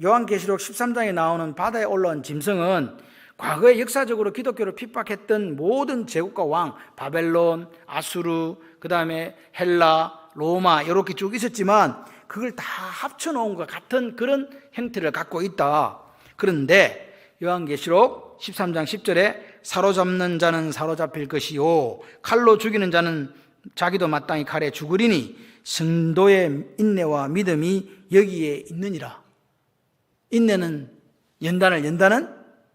요한계시록 13장에 나오는 바다에 올라온 짐승은 과거에 역사적으로 기독교를 핍박했던 모든 제국과 왕, 바벨론, 아수르, 그 다음에 헬라, 로마 이렇게 쭉 있었지만 그걸 다 합쳐놓은 것 같은 그런 형태를 갖고 있다. 그런데 요한계시록 13장 10절에 사로잡는 자는 사로잡힐 것이요 칼로 죽이는 자는 자기도 마땅히 칼에 죽으리니 성도의 인내와 믿음이 여기에 있느니라. 인내는 연단은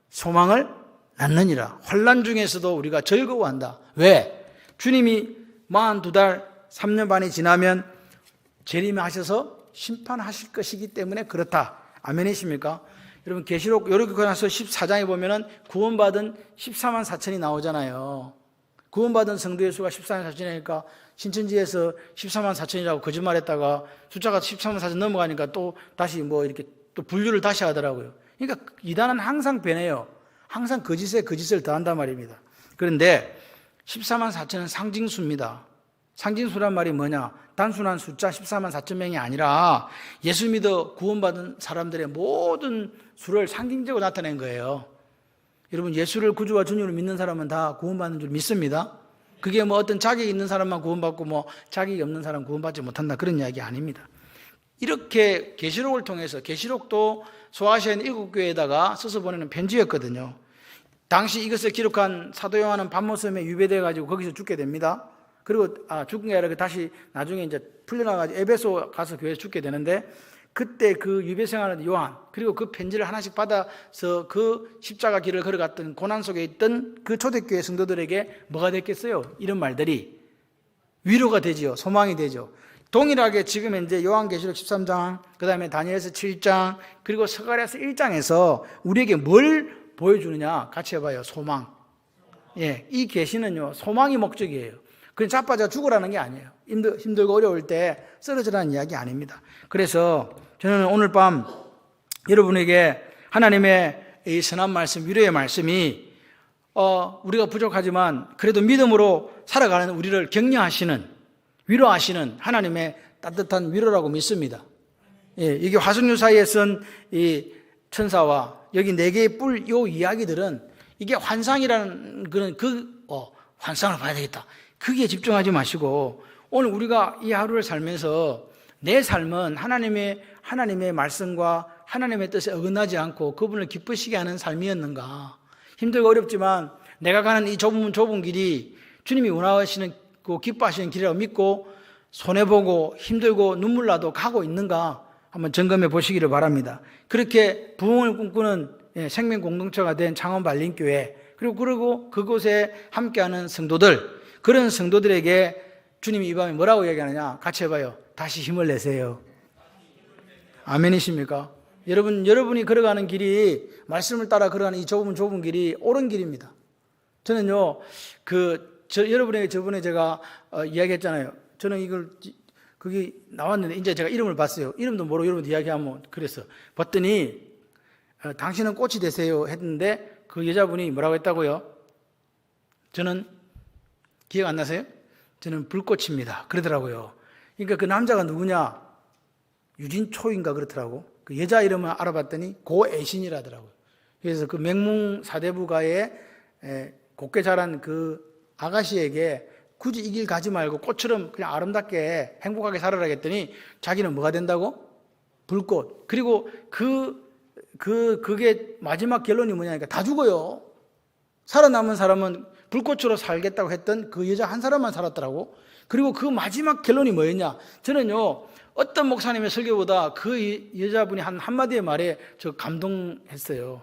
소망을 낳느니라. 환난 중에서도 우리가 즐거워한다. 왜? 주님이 42달 3년 반이 지나면 재림하셔서 심판하실 것이기 때문에 그렇다. 아멘이십니까? 여러분 계시록 요렇게 나서 14장에 보면은 구원받은 14만 4천이 나오잖아요. 구원받은 성도의 수가 14만 4천이니까 신천지에서 14만 4천이라고 거짓말했다가 숫자가 14만 4천 넘어가니까 또 다시 이렇게 또 분류를 다시 하더라고요. 그러니까 이단은 항상 변해요. 항상 거짓에 거짓을 더한단 말입니다. 그런데 14만 4천은 상징수입니다. 상징수란 말이 뭐냐? 단순한 숫자 14만 4천 명이 아니라 예수 믿어 구원받은 사람들의 모든 수를 상징적으로 나타낸 거예요. 여러분 예수를 구주와 주님으로 믿는 사람은 다 구원받는 줄 믿습니다. 그게 어떤 자격이 있는 사람만 구원받고 자격이 없는 사람 구원받지 못한다 그런 이야기 아닙니다. 이렇게 계시록을 통해서, 계시록도 소아시아인 7교회에다가 써서 보내는 편지였거든요. 당시 이것을 기록한 사도 요한은 patmos에 유배되어 가지고 거기서 죽게 됩니다. 그리고 죽은 게 아니라 다시 나중에 이제 풀려나가지고 에베소 가서 교회에서 죽게 되는데, 그때 그 유배 생활하는 요한, 그리고 그 편지를 하나씩 받아서 그 십자가 길을 걸어갔던 고난 속에 있던 그 초대교회 성도들에게 뭐가 됐겠어요? 이런 말들이 위로가 되지요. 소망이 되죠. 동일하게 지금 현재 요한계시록 13장, 그 다음에 다니엘서 7장, 그리고 스가랴서 1장에서 우리에게 뭘 보여주느냐? 같이 해봐요. 소망. 예, 이 계시는요, 소망이 목적이에요. 그냥 자빠져 죽으라는 게 아니에요. 힘들고 어려울 때 쓰러지라는 이야기 아닙니다. 그래서 저는 오늘 밤 여러분에게 하나님의 이 선한 말씀, 위로의 말씀이 우리가 부족하지만 그래도 믿음으로 살아가는 우리를 격려하시는, 위로하시는 하나님의 따뜻한 위로라고 믿습니다. 예, 이게 화석류 사이에 쓴 이 천사와 여기 4개의 뿔 요 이야기들은 이게 환상이라는 그런 환상을 봐야 되겠다. 그게 집중하지 마시고 오늘 우리가 이 하루를 살면서 내 삶은 하나님의 말씀과 하나님의 뜻에 어긋나지 않고 그분을 기쁘시게 하는 삶이었는가. 힘들고 어렵지만 내가 가는 이 좁은 길이 주님이 원하시는 기뻐하시는 길이라고 믿고 손해보고 힘들고 눈물 나도 가고 있는가 한번 점검해 보시기를 바랍니다. 그렇게 부흥을 꿈꾸는 생명 공동체가 된 창원 발림교회, 그리고 그곳에 함께하는 성도들, 그런 성도들에게 주님이 이 밤에 뭐라고 얘기하느냐? 같이 해봐요. 다시 힘을 내세요. 아멘이십니까? 여러분이 걸어가는 길이, 말씀을 따라 걸어가는 이 좁은 길이 옳은 길입니다. 저는요, 여러분에게 저번에 제가 이야기했잖아요. 저는 그게 나왔는데, 이제 제가 이름을 봤어요. 이름도 모르고 여러분들 이야기하면 그랬어. 봤더니, 당신은 꽃이 되세요 했는데, 그 여자분이 뭐라고 했다고요? 저는, 기억 안 나세요? 저는 불꽃입니다. 그러더라고요. 그러니까 그 남자가 누구냐? 유진초인가 그렇더라고. 그 여자 이름을 알아봤더니 고애신이라더라고요. 그래서 그 맹문 사대부가에 곱게 자란 그 아가씨에게 굳이 이 길 가지 말고 꽃처럼 그냥 아름답게 행복하게 살아라 했더니 자기는 뭐가 된다고? 불꽃. 그리고 그게 마지막 결론이 뭐냐니까 다 죽어요. 살아남은 사람은 불꽃으로 살겠다고 했던 그 여자 한 사람만 살았더라고. 그리고 그 마지막 결론이 뭐였냐? 저는요, 어떤 목사님의 설교보다 그 여자분이 한 한마디의 말에 저 감동했어요.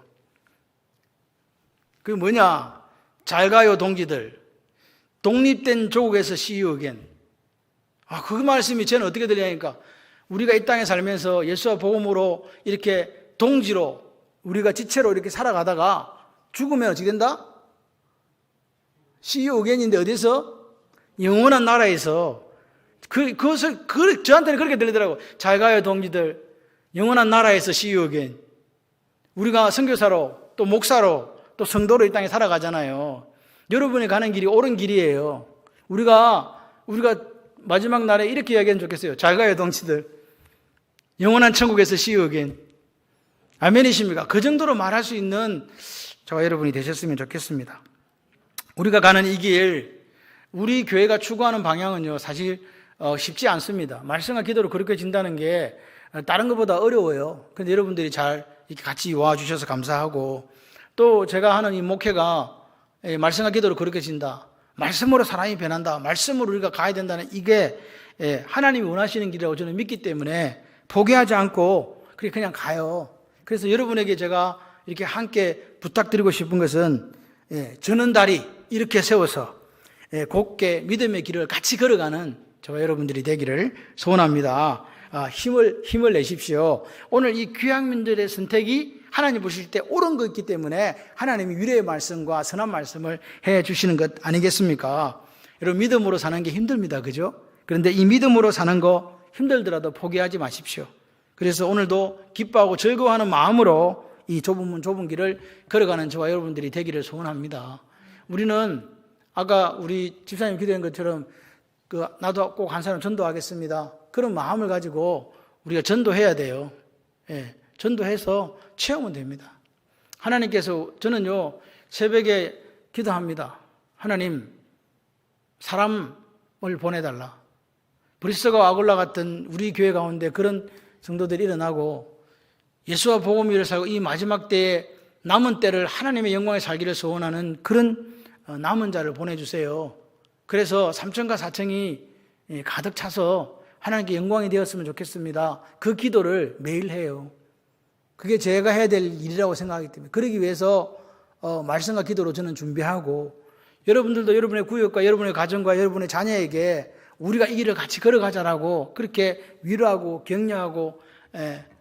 그게 뭐냐? 잘 가요, 동지들. 독립된 조국에서 See you again. 그 말씀이 저는 어떻게 들리냐니까, 우리가 이 땅에 살면서 예수와 복음으로 이렇게 동지로, 우리가 지체로 이렇게 살아가다가 죽으면 어떻게 된다? See you again인데 어디서? 영원한 나라에서. 저한테는 그렇게 들리더라고. 잘 가요, 동지들. 영원한 나라에서 See you again. 우리가 선교사로, 또 목사로, 또 성도로 이 땅에 살아가잖아요. 여러분이 가는 길이 옳은 길이에요. 우리가 마지막 날에 이렇게 이야기하면 좋겠어요. 잘 가요, 동지들. 영원한 천국에서 See you again. 아멘이십니까? 그 정도로 말할 수 있는 저와 여러분이 되셨으면 좋겠습니다. 우리가 가는 이 길, 우리 교회가 추구하는 방향은요, 사실 쉽지 않습니다. 말씀과 기도로 그렇게 진다는 게 다른 것보다 어려워요. 그런데 여러분들이 잘 이렇게 같이 와주셔서 감사하고, 또 제가 하는 이 목회가 말씀과 기도로 그렇게 진다. 말씀으로 사람이 변한다. 말씀으로 우리가 가야 된다는 이게 하나님이 원하시는 길이라고 저는 믿기 때문에 포기하지 않고 그냥 가요. 그래서 여러분에게 제가 이렇게 함께 부탁드리고 싶은 것은 저는 다리 이렇게 세워서 곧게 믿음의 길을 같이 걸어가는 저와 여러분들이 되기를 소원합니다. 힘을 내십시오. 오늘 이 귀향민들의 선택이 하나님 보실 때 옳은 거 있기 때문에 하나님이 위로의 말씀과 선한 말씀을 해 주시는 것 아니겠습니까? 여러분, 믿음으로 사는 게 힘듭니다. 그죠? 그런데 이 믿음으로 사는 거 힘들더라도 포기하지 마십시오. 그래서 오늘도 기뻐하고 즐거워하는 마음으로 이 좁은 길을 걸어가는 저와 여러분들이 되기를 소원합니다. 우리는 아까 우리 집사님 기도한 것처럼 나도 꼭 한 사람 전도하겠습니다. 그런 마음을 가지고 우리가 전도해야 돼요. 전도해서 채우면 됩니다. 하나님께서, 저는요, 새벽에 기도합니다. 하나님, 사람을 보내달라. 브리스가 아굴라 같은 우리 교회 가운데 그런 성도들이 일어나고 예수와 복음 위를 살고 이 마지막 때에 남은 때를 하나님의 영광에 살기를 소원하는 그런 남은 자를 보내주세요. 그래서 3천과 4천이 가득 차서 하나님께 영광이 되었으면 좋겠습니다. 그 기도를 매일 해요. 그게 제가 해야 될 일이라고 생각하기 때문에, 그러기 위해서 말씀과 기도로 저는 준비하고, 여러분들도 여러분의 구역과 여러분의 가정과 여러분의 자녀에게 우리가 이 길을 같이 걸어가자라고 그렇게 위로하고 격려하고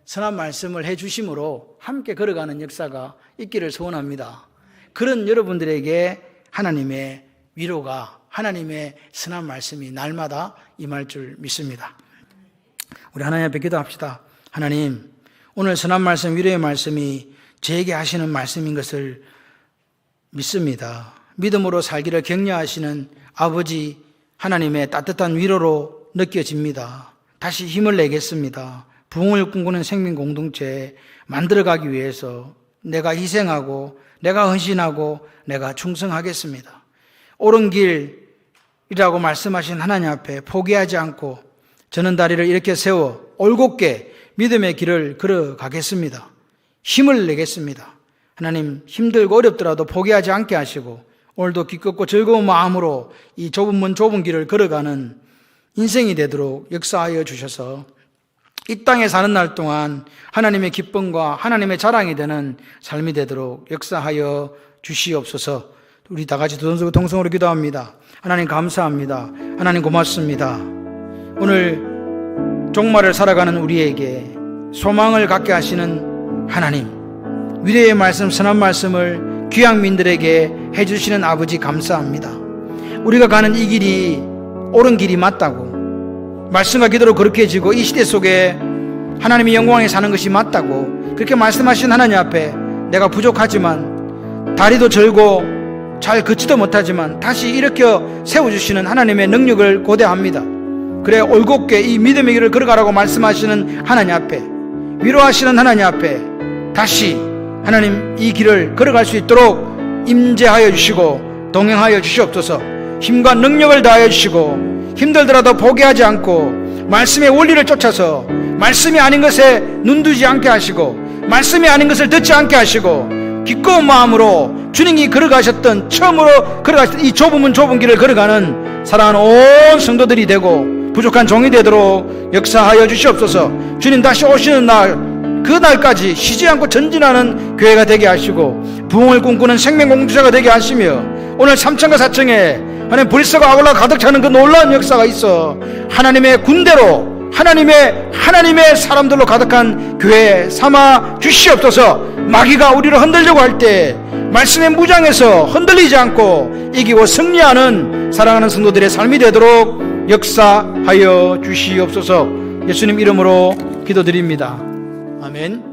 선한 말씀을 해 주심으로 함께 걸어가는 역사가 있기를 소원합니다. 그런 여러분들에게 하나님의 위로가, 하나님의 선한 말씀이 날마다 임할 줄 믿습니다. 우리 하나님 앞에 기도합시다. 하나님, 오늘 선한 말씀, 위로의 말씀이 저에게 하시는 말씀인 것을 믿습니다. 믿음으로 살기를 격려하시는 아버지 하나님의 따뜻한 위로로 느껴집니다. 다시 힘을 내겠습니다. 부흥을 꿈꾸는 생명 공동체 만들어가기 위해서 내가 희생하고 내가 헌신하고 내가 충성하겠습니다. 옳은 길이라고 말씀하신 하나님 앞에 포기하지 않고 저는 다리를 이렇게 세워 올곧게 믿음의 길을 걸어가겠습니다. 힘을 내겠습니다. 하나님, 힘들고 어렵더라도 포기하지 않게 하시고 오늘도 기껍고 즐거운 마음으로 이 좁은 문 좁은 길을 걸어가는 인생이 되도록 역사하여 주셔서 이 땅에 사는 날 동안 하나님의 기쁨과 하나님의 자랑이 되는 삶이 되도록 역사하여 주시옵소서. 우리 다 같이 동성으로 기도합니다. 하나님 감사합니다. 하나님 고맙습니다. 오늘 종말을 살아가는 우리에게 소망을 갖게 하시는 하나님, 위대의 말씀, 선한 말씀을 귀양민들에게 해주시는 아버지 감사합니다. 우리가 가는 이 길이 옳은 길이 맞다고, 말씀과 기도로 그렇게 해지고 이 시대 속에 하나님의 영광에 사는 것이 맞다고 그렇게 말씀하신 하나님 앞에 내가 부족하지만, 다리도 절고 잘 걷지도 못하지만 다시 일으켜 세워주시는 하나님의 능력을 고대합니다. 그래 올곧게 이 믿음의 길을 걸어가라고 말씀하시는 하나님 앞에, 위로하시는 하나님 앞에 다시 하나님 이 길을 걸어갈 수 있도록 임재하여 주시고 동행하여 주시옵소서. 힘과 능력을 다하여 주시고 힘들더라도 포기하지 않고 말씀의 원리를 쫓아서 말씀이 아닌 것에 눈두지 않게 하시고 말씀이 아닌 것을 듣지 않게 하시고 기꺼운 마음으로 주님이 걸어가셨던, 처음으로 걸어가셨던 이 좁은 문 좁은 길을 걸어가는 사랑하는 온 성도들이 되고 부족한 종이 되도록 역사하여 주시옵소서. 주님 다시 오시는 날, 그 날까지 쉬지 않고 전진하는 교회가 되게 하시고 부흥을 꿈꾸는 생명공주자가 되게 하시며, 오늘 3층과 4층에 하나님 브리스가 아울러 가득 차는 그 놀라운 역사가 있어 하나님의 군대로 하나님의 사람들로 가득한 교회 삼아 주시옵소서. 마귀가 우리를 흔들려고 할 때 말씀의 무장에서 흔들리지 않고 이기고 승리하는 사랑하는 성도들의 삶이 되도록 역사하여 주시옵소서. 예수님 이름으로 기도드립니다. 아멘.